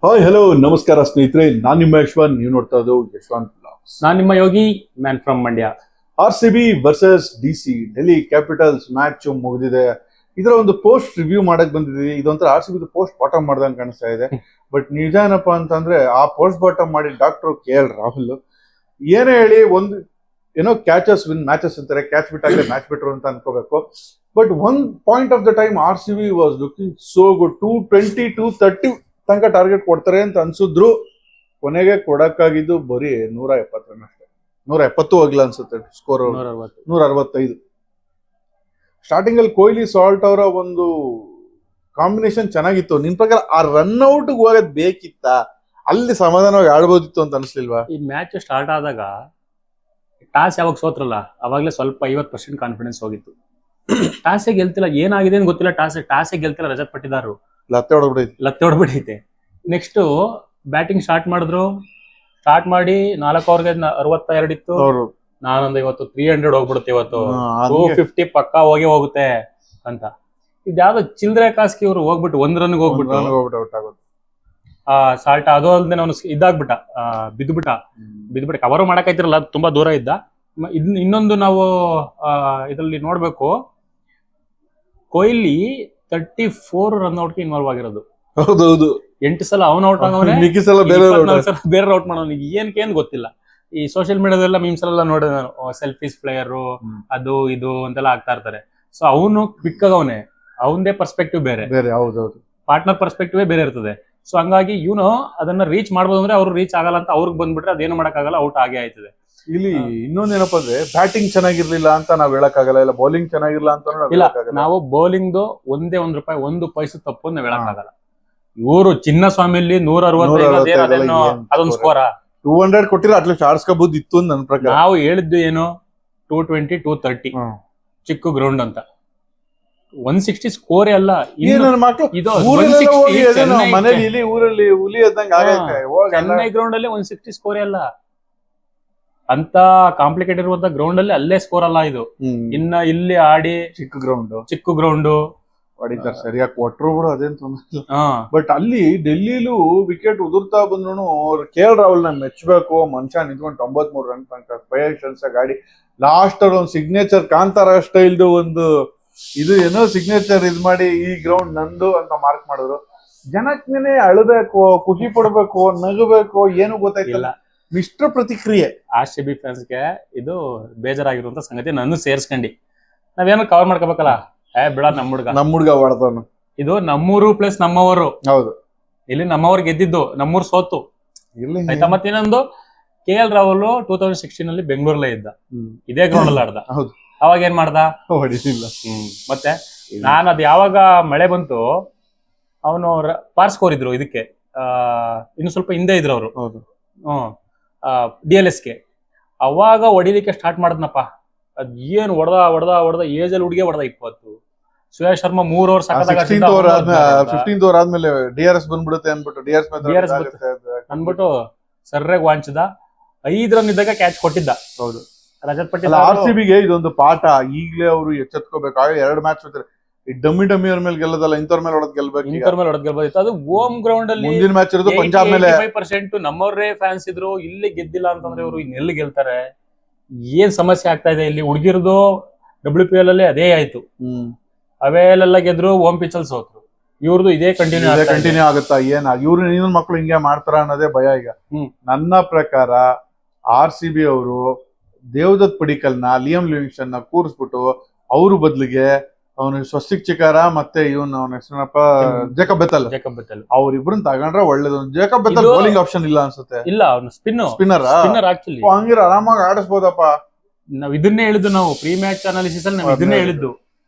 Hi hello ನಮಸ್ಕಾರ ಸ್ನೇಹಿತರೆ, ನಾನು ನಿಮ್ಮ ಯಶ್ವಂತ್. ನೀವು ನೋಡ್ತಾ ಇದ್ದು ಯಶ್ವಂತ್ ಬ್ಲಾಗ್ಸ್. ನಾನು ನಿಮ್ಮ Yogi man from Mandya. RCB versus DC Delhi capitals match ಮುಗಿದಿದೆ. ಇದರ ಒಂದು ಪೋಸ್ಟ್ ರಿವ್ಯೂ ಮಾಡಕ್ ಬಂದಿದ್ದೀವಿ. ಇದೊಂಥರ RCB ಪೋಸ್ಟ್ ಬಾಟಮ್ ಮಾಡ್ದಂಗೆ ಕಾಣಿಸ್ತಾ ಇದೆ. ಬಟ್ ನಿಜ ಏನಪ್ಪಾ ಅಂತಂದ್ರೆ ಆ ಪೋಸ್ಟ್ ಬಾಟಮ್ ಮಾಡಿ ಡಾಕ್ಟರ್ KL ರಾಹುಲ್ ಏನೇ ಹೇಳಿ ಒಂದು ಏನೋ ಕ್ಯಾಚಸ್ ವಿನ್ ಮ್ಯಾಚಸ್ ಅಂತಾರೆ, ಕ್ಯಾಚ್ ಬಿಟ್ಟಾಗಲೇ ಮ್ಯಾಚ್ ಬಿಟ್ರು ಅಂತ ಅನ್ಕೋಬೇಕು. But one point of the time RCB was looking so good. 220 230 ತನಕ ಟಾರ್ಗೆಟ್ ಕೊಡ್ತಾರೆ ಅಂತ ಅನ್ಸಿದ್ರು. ಕೊನೆಗೆ ಕೊಡಕ್ಕಾಗಿದ್ದು ಬರೀ 170 ರನ್ ಅಷ್ಟೇ. 170 ಹೋಗಿಲ್ಲ ಅನ್ಸುತ್ತೆ ಸ್ಕೋರ್. 165. ಸ್ಟಾರ್ಟಿಂಗ್ ಅಲ್ಲಿ ಕೊಹ್ಲಿ ಸಾಲ್ಟ್ ಅವರ ಒಂದು ಕಾಂಬಿನೇಷನ್ ಚೆನ್ನಾಗಿತ್ತು. ನಿನ್ ಪ್ರಕಾರ ಆ ರನ್ ಔಟ್ ಹೋಗೋದ್ ಬೇಕಿತ್ತ? ಅಲ್ಲಿ ಸಮಾಧಾನವಾಗಿ ಆಡ್ಬೋದಿತ್ತು ಅಂತ ಅನ್ಸ್ಲಿಲ್ವಾ? ಈ ಮ್ಯಾಚ್ ಸ್ಟಾರ್ಟ್ ಆದಾಗ ಟಾಸ್ ಯಾವಾಗ ಸೋತ್ರಲ್ಲ ಅವಾಗಲೇ ಸ್ವಲ್ಪ 50% ಕಾನ್ಫಿಡೆನ್ಸ್ ಹೋಗಿತ್ತು. ಟಾಸೇ ಗೆಲ್ತಿಲ್ಲ, ಏನಾಗಿದೆ ಅಂತ ಗೊತ್ತಿಲ್ಲ. ಟಾಸೇ ಗೆಲ್ತಿಲ್ಲ. ರಜತ್ ಪಟ್ಟಿದಾರ್ ಲತ್ತೆ ಹೊಡ್ಬಿಡೈತೆ. ನೆಕ್ಸ್ಟ್ ಬ್ಯಾಟಿಂಗ್ ಸ್ಟಾರ್ಟ್ ಮಾಡಿದ್ರು. ಸ್ಟಾರ್ಟ್ ಮಾಡಿ 4 ಓವರ್ಗೆ 62 ಇತ್ತು. ನಾನೊಂದು ಇವತ್ತು 300 ಹೋಗ್ಬಿಡುತ್ತೆ, ಇವತ್ತು 250 ಪಕ್ಕಾ ಹೋಗುತ್ತೆ ಅಂತ. ಇದ್ಯಾವ್ದೋ ಚಿಲ್ದ್ರೆ ಕಾಸ್ಕಿ ಇವ್ರು ಹೋಗ್ಬಿಟ್ಟು 1 ರನ್ಗೆ ಹೋಗ್ಬಿಟ್ಟು ಸಾಲ್ಟ್ ಅದು ಅಲ್ಲದೆ ಅವನು ಇದಾಗ್ಬಿಟ್ಟ, ಬಿದ್ದುಬಿಟ್ಟ. ಕವರ್ ಮಾಡಕ್ಕಾಯ್ತಿರಲ್ಲ, ತುಂಬಾ ದೂರ ಇದ್ದ. ಇನ್ನೊಂದು ನಾವು ಇದರಲ್ಲಿ ನೋಡ್ಬೇಕು, ಕೊಹ್ಲಿ 34 ರನ್ ಔಟ್ಗೆ ಇನ್ವಾಲ್ವ್ ಆಗಿರೋದು. ಹೌದೌದು. 8 ಸಲ ಅವನ್ ಔಟ್ ಆಗವನೆ, ಬೇರೆ ಔಟ್ ಮಾಡೋನು ಏನ್ ಗೊತ್ತಿಲ್ಲ. ಈ ಸೋಷಿಯಲ್ ಮೀಡಿಯಾದೆಲ್ಲ ಮೀಮ್ಸ್ ಎಲ್ಲ ನೋಡಿದೆ ನಾನು. ಸೆಲ್ಫೀಸ್ ಪ್ಲೇಯರು ಅದು ಇದು ಅಂತೆಲ್ಲ ಆಗ್ತಾ ಇರ್ತಾರೆ. ಸೊ ಅವನು ಕ್ವಿಕ್ ಆಗವನೆ, ಅವನದೇ ಪರ್ಸ್ಪೆಕ್ಟಿವ್ ಬೇರೆ. ಹೌದೌದು. ಪಾರ್ಟ್ನರ್ ಪರ್ಸ್ಪೆಕ್ಟಿವ್ ಬೇರೆ ಇರ್ತದೆ. ಸೊ ಹಂಗಾಗಿ ಇವನು ಅದನ್ನ ರೀಚ್ ಮಾಡ್ಬೋದು ಅಂದ್ರೆ ಅವ್ರು ರೀಚ್ ಆಗಲ್ಲ ಅಂತ ಅವ್ರಿಗೆ ಬಂದ್ಬಿಟ್ರೆ ಅದೇನು ಮಾಡಕ್ಕಾಗಲ್ಲ, ಔಟ್ ಆಗೇ ಆಯ್ತದೆ. ಇಲ್ಲಿ ಇನ್ನೊಂದೇನಪ್ಪ ಅಂದ್ರೆ ಬ್ಯಾಟಿಂಗ್ ಚೆನ್ನಾಗಿರ್ಲಿಲ್ಲ ಅಂತ ನಾವ್ ಹೇಳಕ್ಕಾಗಲ್ಲ, ಇಲ್ಲ ಬೌಲಿಂಗ್ ಚೆನ್ನಾಗಿರ್ಲಿಲ್ಲ ಅಂತ ಇಲ್ಲ. ನಾವು ಬೌಲಿಂಗ್ ಒಂದೇ ₹1 1 ಪೈಸೆ ತಪ್ಪು ಅಂತ ಹೇಳಕ್ಕಾಗಲ್ಲ. ಇವರು ಚಿನ್ನಸ್ವಾಮಿಲಿ 165 ಅದೊಂದು ಸ್ಕೋರ. 200 ಕೊಟ್ಟಿರೋ ಅಟ್ಲೀಸ್ಟ್ ಆಡ್ಸ್ಕೋಬಹುದು ಇತ್ತು ನನ್ನ ಪ್ರಕಾರ. ನಾವು ಹೇಳಿದ್ದು ಏನು 220 230 ಚಿಕ್ಕ ಗ್ರೌಂಡ್ ಅಂತ. 160 ಸ್ಕೋರ್ ಅಲ್ಲ. ಮನೇಲಿ ಊರಲ್ಲಿ ಹುಲಿ ಎದ್ದಂಗೆ ಆಗೈತೆ. ಚೆನ್ನೈ ಗ್ರೌಂಡ್ ಅಲ್ಲಿ 160 ಸ್ಕೋರ್ ಅಲ್ಲ. ಅಂತ ಕಾಂಪ್ಲಿಕೇಟೆಡ್ ಇರುವಂತ ಗ್ರೌಂಡ್ ಅಲ್ಲಿ ಅಲ್ಲೇ ಸ್ಕೋರ್ ಅಲ್ಲ ಇದು. ಇನ್ನ ಇಲ್ಲಿ ಆಡಿ ಚಿಕ್ಕ ಗ್ರೌಂಡ್ ಹೊಡಿತಾರೆ, ಸರಿಯಾಗಿ ಕೊಟ್ರು ಕೂಡ ಅದೇನ್ ತೊಂದ್ರೆ. ಬಟ್ ಅಲ್ಲಿ ಡೆಲ್ಲಿಲೂ ವಿಕೆಟ್ ಉದುರ್ತಾ ಬಂದ್ರು KL ರಾಹುಲ್ ನ ಮೆಚ್ಚಬೇಕು. ಮನುಷ್ಯ ನಿಂತ್ಕೊಂಡು 93 ರನ್ ತನಕ ಪೇಷನ್ಸ್ ಗಾಡಿ. ಲಾಸ್ಟ್ ಅಲ್ಲಿ ಒಂದು ಸಿಗ್ನೇಚರ್ ಕಾಂತಾರ ಸ್ಟೈಲ್ದು ಒಂದು ಇದು ಏನೋ ಸಿಗ್ನೇಚರ್ ಇದ್ ಮಾಡಿ ಈ ಗ್ರೌಂಡ್ ನಂದು ಅಂತ ಮಾರ್ಕ್ ಮಾಡಿದ್ರು. ಜನಕ್ಕೆ ಅಳಬೇಕು, ಖುಷಿ ಪಡ್ಬೇಕು, ನಗಬೇಕು, ಏನು ಗೊತ್ತಾಯ್ತಿಲ್ಲ. ಮಿಶ್ರ ಪ್ರತಿಕ್ರಿಯೆ. RCB ಫ್ಯಾನ್ಸ್ಗೆ ಇದು ಬೇಜಾರಾಗಿರುವಂತ ಸಂಗತಿ. ನಾನು ಸೇರ್ಸ್ಕೊಂಡಿ ನಾವೇನು ಕವರ್ ಮಾಡ್ಕೋಬೇಕಲ್ಲ. ಬಿಡ, ನಮ್ಮ ಹುಡ್ಗ ಹೊಡ್ತಾನು. ಇದು ನಮ್ಮೂರು ಪ್ಲಸ್ ನಮ್ಮವರು. ಹೌದು. ಇಲ್ಲಿ ನಮ್ಮವ್ರು ಗೆದ್ದಿದ್ದು, ನಮ್ಮೂರು ಸೋತು. ಆಯ್ತಾ. ಮತ್ತೇನೊಂದು KL ರಾಹುಲ್ 2016 ಅಲ್ಲಿ ಬೆಂಗಳೂರಲ್ಲೇ ಇದ್ದ, ಇದೇ ಗ್ರೌಂಡ್ ಅಲ್ಲಿ ಆಡ್ದ. ಅವಾಗ ಏನ್ ಮಾಡ್ದ? ಹೊಡಿಲಿಲ್ಲ. ಮತ್ತೆ ನಾನು ಅದ್ ಯಾವಾಗ ಮಳೆ ಬಂತು ಅವನು ಪಾರ್ಸ್ ಕೋರಿದ್ರು ಇದಕ್ಕೆ. ಇನ್ನು ಸ್ವಲ್ಪ ಹಿಂದೆ ಇದ್ರು ಅವರು. DLSಗೆ ಅವಾಗ ಹೊಡಿಲಿಕ್ಕೆ ಸ್ಟಾರ್ಟ್ ಮಾಡದ್ನಪ್ಪ. ಅದ್ ಏನ್ ಹೊಡೆದ ಏಜ್ ಅಲ್ಲಿ ಹುಡುಗಿ ಹೊಡೆದ 20. Suresh Sharma 3 over 15th over ಆದ್ಮೇಲೆ DRS ಬಂದ್ಬಿಡುತ್ತೆ ಅನ್ಬಿಟ್ಟು ಸರ್ರೆಗ್ ವಾಂಚದ. 5 ರನ್ ಇದ್ದಾಗ ಕ್ಯಾಚ್ ಕೊಟ್ಟಿದ್ದ. ಹೌದು. ರಜತ್ ಪಟ್ಟಿದಾರ್. RCBಗೆ ಇದೊಂದು ಪಾಠ. ಈಗ್ಲೇ ಅವರು ಎಚ್ಚೆತ್ಕೋಬೇಕು. 2 ಮ್ಯಾಚ್ ಹೋಗ್ತಾರೆ. ಈ ಡಮ್ಮಿ ಅವ್ರ ಮೇಲೆ ಗೆಲ್ಲದಲ್ಲ, ಇಂಥವ್ರ ಮೇಲೆ ಹೊಡೆದ್ ಗೆಲ್ಬೇಕು. ಅದು ಹೋಮ್ ಗ್ರೌಂಡ್ ಅಲ್ಲಿ. ಮುಂದಿನ ಮ್ಯಾಚ್ ಇರೋದು ಪಂಜಾಬ್ ಮೇಲೆ. 5% ನಮ್ಮವ್ರೇ ಫ್ಯಾನ್ಸ್ ಇದ್ರು. ಇಲ್ಲಿ ಗೆದ್ದಿಲ್ಲ ಅಂತಂದ್ರೆ ಇವರು ಇನ್ನೆಲ್ಲಿ ಗೆಲ್ತಾರೆ? ಏನ್ ಸಮಸ್ಯೆ ಆಗ್ತಾ ಇದೆ ಇಲ್ಲಿ? ಹುಡುಗಿರ್ದು WPL ಅಲ್ಲಿ ಅದೇ ಆಯ್ತು. ಅವೆಲ್ಲ ಗೆದ್ರು, ಹೋಮ್ ಪಿಚ್ ಅಲ್ಲಿ ಸೋತ್ರು. ಇವ್ರದ್ದು ಇದೇ ಕಂಟಿನ್ಯೂ ಆಗುತ್ತಾ? ಇವ್ರು ಇನ್ನೊಂದ್ ಮಕ್ಳು ಹಿಂಗೆ ಮಾಡ್ತಾರ ಅನ್ನೋದೇ ಭಯ ಈಗ. ನನ್ನ ಪ್ರಕಾರ RCB ಅವರು ದೇವದತ್ ಪಡಿಕಲ್ನ, ಲಿಯಮ್ ಲಿವಿಂಗ್ಸ್ಟನ್ ನ ಕೂರಿಸ್ಬಿಟ್ಟು ಅವ್ರ ಬದ್ಲಿಗೆ ಅವನು ಸ್ವಸ್ತಿಕ್ ಚಿಕಾರ ಮತ್ತೆ ಇವನು ಅವನ ಹೆಸರಪ್ಪ ಜೇಕಬ್ ಬೆಥೆಲ್ ಅವ್ರಿಬ್ರನ್ನ ತಗೊಂಡ್ರೆ ಒಳ್ಳೇದು. ಜೇಕಬ್ ಬೆಥೆಲ್ ಬೌಲಿಂಗ್ ಆಪ್ಷನ್ ಇಲ್ಲ ಅನ್ಸುತ್ತೆ. ಇಲ್ಲ, ಅವನು ಸ್ಪಿನ್ನರ್ ಆಕ್ಚುಲಿ. ಹಂಗಿರ ಆರಾಮಾಗಿ ಆಡಿಸ್ಬೋದಪ್ಪ. ನಾವ್ ಇದನ್ನೇ ಹೇಳಿದ್ದು, ನಾವು ಪ್ರೀ ಮ್ಯಾಚ್ ಅನಾಲಿಸಿಸ್ ಅಲ್ಲಿ ನಾವು ಇದನ್ನೇ ಹೇಳಿದ್ದು.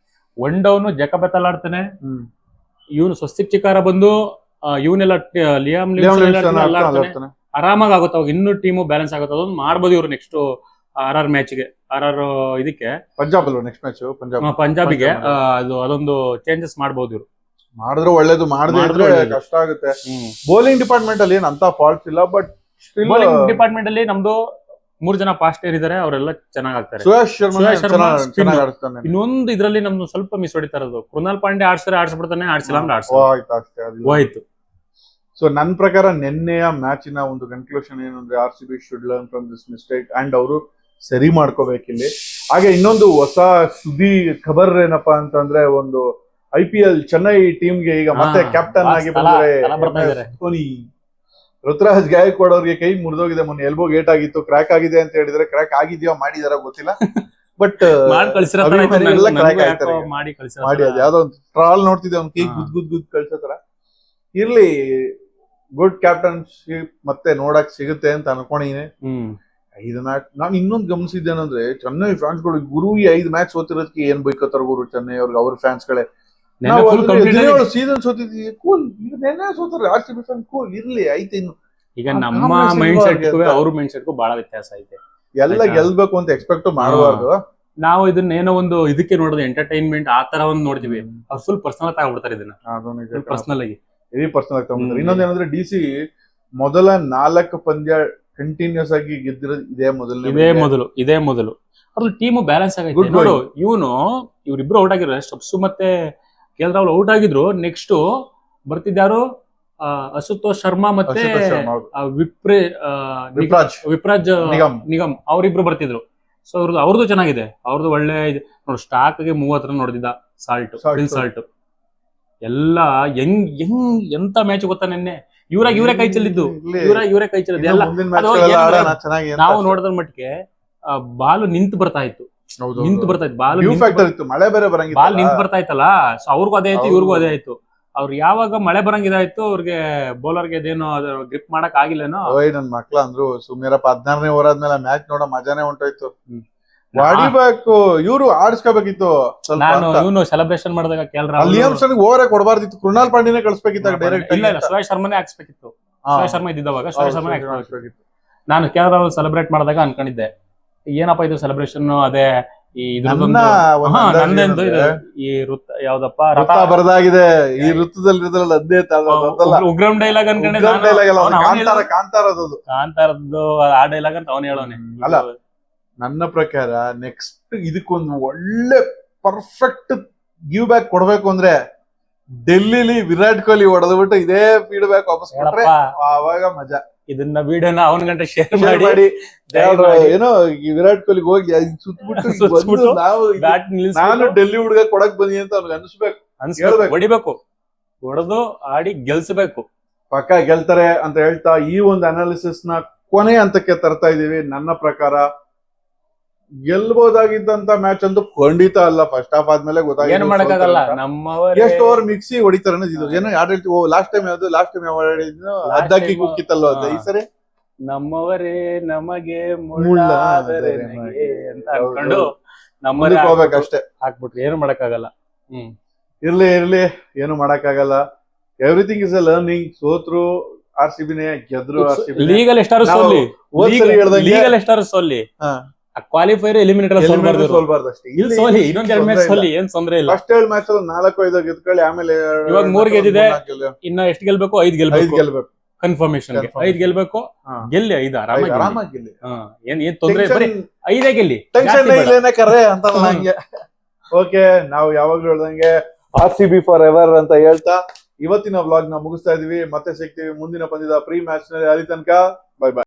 ಒನ್ ಡೌನ್ ಜೇಕಬ್ ಬೆಥೆಲ್ ಆಡ್ತಾನೆ, ಇವನು ಸ್ವಸ್ತಿಕ್ ಚಿಕಾರ ಬಂದು ಇವನೆಲ್ಲ ಲಿಯಮ್ ಲಿವಿಂಗ್ಸ್ಟನ್ ಆರಾಮಾಗಿ ಆಗುತ್ತೆ. ಅವಾಗ ಇನ್ನೂ ಟೀಮು ಬ್ಯಾಲೆನ್ಸ್ ಆಗುತ್ತೆ. ಅದೊಂದು ಮಾಡ್ಬೋದು ಇವ್ರು ನೆಕ್ಸ್ಟ್ RR ಮ್ಯಾಚ್ಗೆ. RR ಇದಕ್ಕೆ ಪಂಜಾಬಿಗೆ ಅದೊಂದು ಚೇಂಜಸ್ ಮಾಡಬಹುದು. ಇವ್ರು ಮಾಡಿದ್ರೆ ಒಳ್ಳೇದು, ಮಾಡಿದ್ರೆ ಕಷ್ಟ ಆಗುತ್ತೆ. ಬೌಲಿಂಗ್ ಡಿಪಾರ್ಟ್ಮೆಂಟ್ ಅಲ್ಲಿ ಏನ್ ಅಂತ ಫಾಲ್ಟ್ಸ್ ಇಲ್ಲ. ಬಟ್ ಬೌಲಿಂಗ್ ಡಿಪಾರ್ಟ್ಮೆಂಟ್ ಅಲ್ಲಿ ನಮ್ದು 3 ಜನ ಫಾಸ್ಟರ್ ಇದಾರೆ, ಅವರೆಲ್ಲ ಚೆನ್ನಾಗಿ ಆಗ್ತಾರೆ. ಸುರೇಶ್ ಶರ್ಮಾ ಇನ್ನೊಂದು ಇದ್ರಲ್ಲಿ ನಮ್ದು ಸ್ವಲ್ಪ ಮಿಸ್ ಹೊಡಿತಾ ಇರೋದು. ಕೃಣಾಲ್ ಪಾಂಡೆ ಆಡ್ಸಿಬಿಡ್ತಾನೆ, ಆಡ್ಸಿಲ್ಲ ಅಂದ್ರೆ ಹೋಯ್ತು. ಸೊ ನನ್ನ ಪ್ರಕಾರ ನಿನ್ನೆಯ ಮ್ಯಾಚಿನ ಒಂದು ಕನ್ಕ್ಲೂಷನ್ ಏನಂದ್ರೆ RCB should learn from this mistake and ಅವರು ಸರಿ ಮಾಡ್ಕೋಬೇಕಿಲ್ಲಿ. ಹಾಗೆ ಇನ್ನೊಂದು ಹೊಸ ಸುದ್ದಿ ಖಬರ್ ಏನಪ್ಪಾ ಅಂತಂದ್ರೆ, ಒಂದು IPL ಚೆನ್ನೈ ಟೀಮ್ಗೆ ಈಗ ಮತ್ತೆ ಕ್ಯಾಪ್ಟನ್ ಆಗಿ ಬಂದ್ರೆ ಧೋನಿ. ಋತುರಾಜ್ ಗಾಯಕ್ವಾಡ್ ಅವ್ರಿಗೆ ಕೈ ಮುರಿದೋಗಿದೆ, ಮೊನ್ನೆ ಎಲ್ಬೋ ಗೇಟ್ ಆಗಿತ್ತು, ಕ್ರ್ಯಾಕ್ ಆಗಿದೆ ಅಂತ ಹೇಳಿದ್ರೆ ಕ್ರ್ಯಾಕ್ ಆಗಿದ್ಯೋ ಮಾಡಿದಾರ ಗೊತ್ತಿಲ್ಲ, ಬಟ್ ಮಾಡಿ ಅದ್ ಯಾವ್ದೋ ಒಂದು ಟ್ರಾಲ್ ನೋಡ್ತಿದ್ದೆ ಅವ್ನ ಕೈ ಗುದ್ ಕಳ್ಸೋತರ. ಇರ್ಲಿ, ಗುಡ್ ಕ್ಯಾಪ್ಟನ್ಶಿಪ್ ಮತ್ತೆ ನೋಡಕ್ ಸಿಗುತ್ತೆ ಅಂತ ಅನ್ಕೊಂಡಿನಿ. 5 ಮ್ಯಾಚ್ ನಾನು ಇನ್ನೊಂದು ಗಮನಿಸಿದ್ದೇನಂದ್ರೆ, ಚೆನ್ನೈ ಫ್ಯಾನ್ಸ್ ಗಳು ಗುರು ಈ 5 ಮ್ಯಾಚ್ ಸೋತಿರೋದಕ್ಕೆ ಏನ್ ಬೈಕೋತಾರ ಗುರು ಚೆನ್ನೈ ಅವ್ರಿಗೆ, ಅವ್ರ ಫ್ಯಾನ್ಸ್ ಗಳೇ. ಸೀಸನ್ ಸೋತಿದ್ವಿ, ಕೂಲ್. ಈಗ ನೆನ್ನೆ ಸೋತಾರ RCB ಫ್ಯಾನ್, ಕೂಲ್ ಇರ್ಲಿ, ಐತೆ. ಇನ್ನು ಈಗ ನಮ್ಮ ಮೈಂಡ್ ಸೆಟ್ ಅವ್ರ ಮೈಂಡ್ ಸೆಟ್ ಬಹಳ ವ್ಯತ್ಯಾಸ ಐತೆ. ಎಲ್ಲ ಗೆಲ್ಬೇಕು ಅಂತ ಎಕ್ಸ್ಪೆಕ್ಟ್ ಮಾಡಬಾರ್ದು. ನಾವು ಇದನ್ನ ಏನೋ ಒಂದು ಇದಕ್ಕೆ ನೋಡೋದು ಎಂಟರ್ಟೈನ್ಮೆಂಟ್ ಆ ತರ ಒಂದು ನೋಡ್ತೀವಿ, ಅವ್ರು ಫುಲ್ ಪರ್ಸನಲ್ ತಗೊಂಡ್ಬಿಡ್ತಾರೆ ಇದನ್ನ, ಪರ್ಸನಲ್ ಆಗಿ ಪರ್ಸನಲ್ ಆಗಿ ತಗೊಂಡ್ಬಿಡ್ತಾರೆ. ಇನ್ನೊಂದೇನಂದ್ರೆ DC ಮೊದಲ 4 ಪಂದ್ಯ ಕಂಟಿನ್ಯೂಸ್ ಆಗಿ ಗೆದ್ದಿರೋದು ಇದೇ ಮೊದಲು ಅವ್ರ ಟೀಮ್ ಬ್ಯಾಲೆನ್ಸ್ ಆಗೈತೆ ನೋಡು. ಇವ್ರಿಬ್ರು ಔಟ್ ಆಗಿರೋ ಸ್ಟಬ್ಸು ಮತ್ತೆ KL ರಾಹುಲ್ ಔಟ್ ಆಗಿದ್ರು. ನೆಕ್ಸ್ಟ್ ಬರ್ತಿದ್ಯಾರು ಅಶುತೋಷ್ ಶರ್ಮಾ ಮತ್ತೆ ವಿಪ್ರಾಜ್ ನಿಗಮ್ ಅವ್ರಿಬ್ರು ಬರ್ತಿದ್ರು. ಸೊ ಅವ್ರದ್ದು ಚೆನ್ನಾಗಿದೆ, ಅವ್ರದ್ದು ಒಳ್ಳೆ ನೋಡಿ. ಸ್ಟಾಕ್ ಗೆ 30 ರನ್ ನೋಡಿದ ಸಾಲ್ಟ್ ಎಲ್ಲ ಎಂತ ಮ್ಯಾಚ್ ಗೊತ್ತಾ ನಿನ್ನೆ. ಇವರೇ ಕೈ ಚೆಲ್ಲಿದ್ದು, ಇವರೇ ಕೈ ಚೆಲ್ಲಿದ್ದು ಎಲ್ಲ. ನಾವು ನೋಡಿದ್ರ ಮಟ್ಟಿಗೆ ಬಾಲ್ ನಿಂತು ಬರ್ತಾ ಇತ್ತು, ಬಾಲ್ ನಿಂತು ಬರ್ತಾ ಇತ್ತಲ್ಲ. ಸೊ ಅವ್ರಿಗೂ ಅದೇ ಆಯ್ತು, ಇವ್ರಿಗೂ ಅದೇ ಆಯ್ತು. ಅವ್ರು ಯಾವಾಗ ಮಳೆ ಬರಂಗಿದಾಯ್ತು, ಅವ್ರಿಗೆ ಬೌಲರ್ಗೆ ಅದೇನೋ ಗ್ರಿಪ್ ಮಾಡಕ್ ಆಗಿಲ್ಲೇನೋ. ನನ್ ಮಕ್ಳ ಅಂದ್ರು ಸುಮ್ನಿರಪ್ಪ, 16ನೇ ಓವರ್ ಆದ್ಮೇಲೆ ಮ್ಯಾಚ್ ನೋಡೋ ಮಜಾನೇ ಹೊಂಟೋಯ್ತು. ಹೊಡಿಬೇಕು, ಇವ್ರು ಆಡಿಸ್ಕೋಬೇಕಿತ್ತು. ಇವನು ಸೆಲೆಬ್ರೇಷನ್ ಮಾಡಿದಾಗ KL ಓವರೇ ಕೊಡಬಾರ್ದಿತ್ತು, ಕೃಣಾಲ್ ಪಾಂಡ್ಯನೇ ಕಳಿಸ್ಬೇಕಿತ್ತು ಡೈರೆಕ್ಟ್. ಇಲ್ಲ, ಸುರೇಶ್ ಶರ್ಮನೇ ಹಾಕ್ಸ್ಬೇಕಿತ್ತು. ಸುರೇಶ್ ಶರ್ಮಾ ಇದ್ದಿದ್ದವಾಗ ಸುರೇಶ್ ಶರ್ಮಾ ಹಾಕ್ಸ್ಬೇಕಿತ್ತು. ನಾನು KL ರಾಹುಲ್ ಸೆಲೆಬ್ರೇಟ್ ಮಾಡಿದಾಗ ಅನ್ಕೊಂಡಿದ್ದೆ, ಏನಪ್ಪಾ ಇದು ಸೆಲೆಬ್ರೇಷನ್, ಅದೇ ಈ ನಂದೆಂದು ಈ ಯಾವ್ದಪ್ಪ ರಥ ಬರದಾಗಿದೆ ಈ ಋತುದಲ್ಲಿ ಉಗ್ರಂ ಡೈಲಾಗ್ ಅನ್ಕೊಂಡಿದ್ದೆ. ಕಾಂತಾರದ್ದು ಆ ಡೈಲಾಗ್ ಅಂತ ಅವನು ಹೇಳೋನೆ. ಅಲ್ಲ, ನನ್ನ ಪ್ರಕಾರ ನೆಕ್ಸ್ಟ್ ಇದಕ್ಕೊಂದು ಒಳ್ಳೆ ಪರ್ಫೆಕ್ಟ್ ಗಿವ್ ಬ್ಯಾಕ್ ಕೊಡ್ಬೇಕು ಅಂದ್ರೆ ಡೆಲ್ಲಿಲಿ ವಿರಾಟ್ ಕೊಹ್ಲಿ ಹೊಡೆದ್ಬಿಟ್ಟು ಇದೇ ಫೀಡ್ಬ್ಯಾಕ್ ವಾಪಸ್ ಕೊಟ್ರೆ ಆವಾಗ ಮಜಾ. ಇದನ್ನ ವಿಡಿಯೋನ ಅವನ ಗಂಟೆ ಶೇರ್ ಮಾಡಿ ಏನೋ ವಿರಾಟ್ ಕೊಹ್ಲಿಗೆ ಹೋಗಿ ಸುತ್ಬಿಟ್ಟು ನಾನು ಡೆಲ್ಲಿ ಹುಡುಗ ಕೊಡಕ್ ಬಂದಿ ಅಂತ ಅವ್ನಿಗೆ ಅನ್ಸ್ಬೇಕು, ಹೊಡಿಬೇಕು, ಹೊಡೆದು ಆಡಿ ಗೆಲ್ಸ್ಬೇಕು. ಪಕ್ಕ ಗೆಲ್ತಾರೆ ಅಂತ ಹೇಳ್ತಾ ಈ ಒಂದು ಅನಾಲಿಸಿಸ್ ನ ಕೊನೆ ಹಂತಕ್ಕೆ ತರ್ತಾ ಇದೀವಿ. ನನ್ನ ಪ್ರಕಾರ ಗೆಲ್ಬಹುದಾಗಿದ್ದಂತ ಮ್ಯಾಚ್ ಅಂತೂ ಖಂಡಿತ ಅಲ್ಲ. ಫಸ್ಟ್ ಹಾಫ್ ಆದ್ಮೇಲೆ ಗೊತ್ತಾಗಿಲ್ಲ ಎಷ್ಟು ಓವರ್ ಮಿಕ್ಸಿ ಹೊಡಿತಾರೆ ಅನ್ನೋದು. ಏನೋ ಯಾರು ಹೇಳ್ತೀವಿ, ಲಾಸ್ಟ್ ಟೈಮ್ ಯಾವ ಹೇಳಿದ್ನೋ ಅದ್ದಕ್ಕಿ ಕುಕ್ಕಿತ್ತಲ್ವ ಅದು. ಈ ಸರಿ ನಮ್ಮವರೇ ನಮಗೆ ಮುಳ್ಳಾದರೆ ಅಂತ ಅನ್ಕೊಂಡು ನಮ್ಮವರೇ ಹೋಗ್ಬೇಕಷ್ಟೇ, ಹಾಕ್ಬಿಟ್ರಿ. ಏನು ಮಾಡಕ್ಕಾಗಲ್ಲ. ಇರ್ಲಿ ಏನು ಮಾಡಕ್ಕಾಗಲ್ಲ. Everything is a learning. ಸೋತ್ರು RCBನೇ, ಗೆದ್ರು RCB. ಲೀಗಲ್ ಎಷ್ಟಾರು ಸೋಲ್ಲಿ, ಕ್ವಾಲಿಫೈರ್ ಎಲಿಮಿನೇಟರ್ ಸೋಲ್ಬಾರ್ದು ಅಷ್ಟೇ. ಇನ್ನೊಂದ್ 2 ಮ್ಯಾಚ್ ಸೋಲ್ಲಿ ಏನ್ ತೊಂದ್ರೆ ಇಲ್ಲ. ಫಸ್ಟ್ 2 ಮ್ಯಾಚ್ 4-5 ಗೆದ್ಕೊಳ್ಳಿ, ಆಮೇಲೆ ಇವಾಗ 3 ಗೆದ್ದಿದೆ, ಇನ್ನ ಎಷ್ಟು ಗೆಲ್ಬೇಕು? 5 ಗೆಲ್ಬೇಕು ಕನ್ಫರ್ಮೇಶನ್. 5 ಗೆಲ್ಬೇಕು, ಗೆಲ್ಲಿ 5 ಆರಾಮಾಗಿ ಗೆಲ್ಲಿ. ಏನ್ ತೊಂದ್ರೆ, ಬರೀ 5 ಗೆಲ್ಲಿ, ಟೆನ್ಷನ್ ಇಲ್ಲೇನೆ ಕರೆ ಅಂತ ಹಂಗೆ. ಓಕೆ, ನಾವು ಯಾವಾಗ್ಲೂ ಹೇಳ್ದಂಗೆ RCB ಫಾರ್ ಎವರ್ ಅಂತ ಹೇಳ್ತಾ ಇವತ್ತಿನ ವ್ಲಾಗ್ ನ ಮುಗಿಸ್ತಾ ಇದೀವಿ. ಮತ್ತೆ ಸಿಗ್ತೀವಿ ಮುಂದಿನ ಪಂದ್ಯದ ಪ್ರೀ ಮ್ಯಾಚ್ ನಲ್ಲಿ. ಅಲ್ಲಿ ತನಕ ಬೈ ಬೈ.